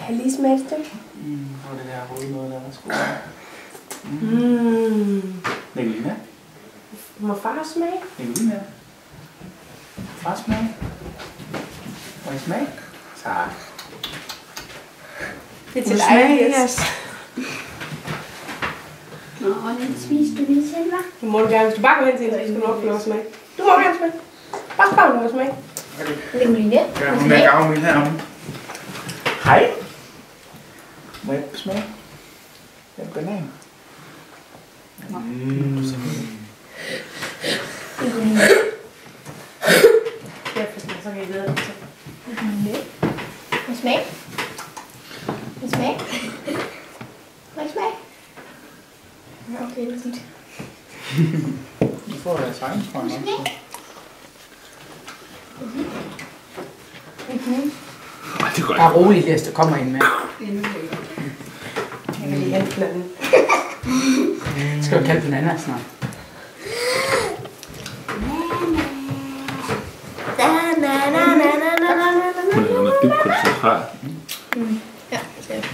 jeg lige smage et stykke? Og det der røde noget, der var sgu. Nicolina? Må far smage? Nicolina? Far smage? Må I smage? Tak. Det er til dig, Yes. Nå, den spiser du lige selv, hva'? Du må du gerne. Hvis du bare går hen til hende, så skal du nok få lov at smage. Du må gerne smage. Bare spørg, om du må smage. Nicolina? Ja, hun er gavmild heromme. Hej. Må jeg smage? Det er en banan. Nicolina? Så kan I glæde dig til. Nicolina? Må jeg smage? Må jeg smage? Må jeg smage? Ja, okay, det er fint. Du får deres egen, tror jeg nok. Det er godt. Bare rolig, Elias, der kommer ind med. Jeg vil lige hente den anden. Skal du kalde den anden snart? Hun er under dybt koncentreret. Ja, det er det.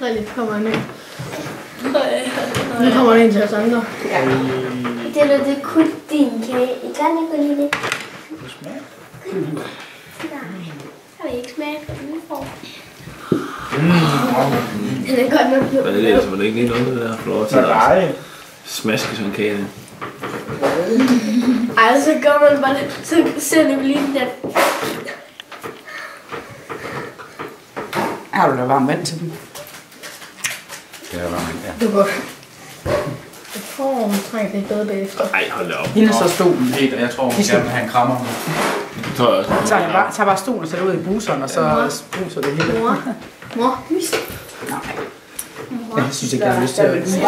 Der er lidt kommer ned. Nu kommer den ind til os andre. Ja. Det er kun din kage. I kan Nicolina? Du smager? Nej, jeg vil ikke smage på den for. Den er godt nok blød. Hvad er det altså? Var det ikke lige noget, der får lov til Så dejligt. smaske sådan en kage? Ej, så gør man bare det. Så ser Nicolina den. Har du da varmt vand til dem? Det er varmt, ja. Du går. Jeg tror, hun trænger lidt bedre bagefter. Ej, hold da op. Hende så stolen. Peter, jeg tror, hun gerne vil have en krammer med. Det tror jeg også. Tag bare stolen og sæt ud i bruseren, og så bruser det hele. Mor, mis. Nej. Jeg synes ikke, jeg har lyst til at... Jeg skal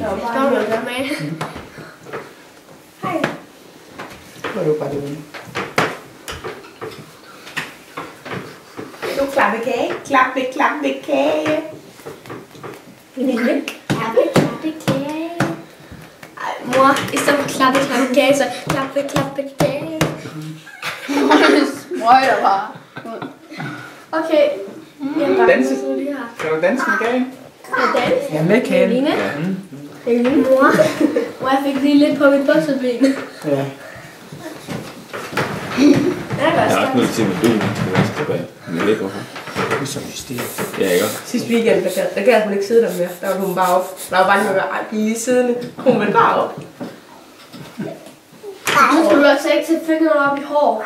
jo være med. Hej. Hvor er du bare det. Nu klappe kage. Klappe kage. Klappe kage. Ej, mor, i stedet for klappe kage, så klappe kage. Smøger bare. Okay. Jeg bare Danse. Skal du danse med kagen? Jeg danse. Ja, med kagen. Nicolina. Nicolina. Mor, jeg fik lige lidt på mit bukseben. Ja. Jeg har også noget til med duen til venstre tilbage. Men jeg ved ikke hvorfor. Det er så hysterisk. Ja, ikke? Sidste weekend, der gad hun ikke sidde der mere. Der var hun bare op. Der var bare lige at blive lige siddende. Hun ville bare op. Nu skal du altså ikke sætte fingrene op i hår.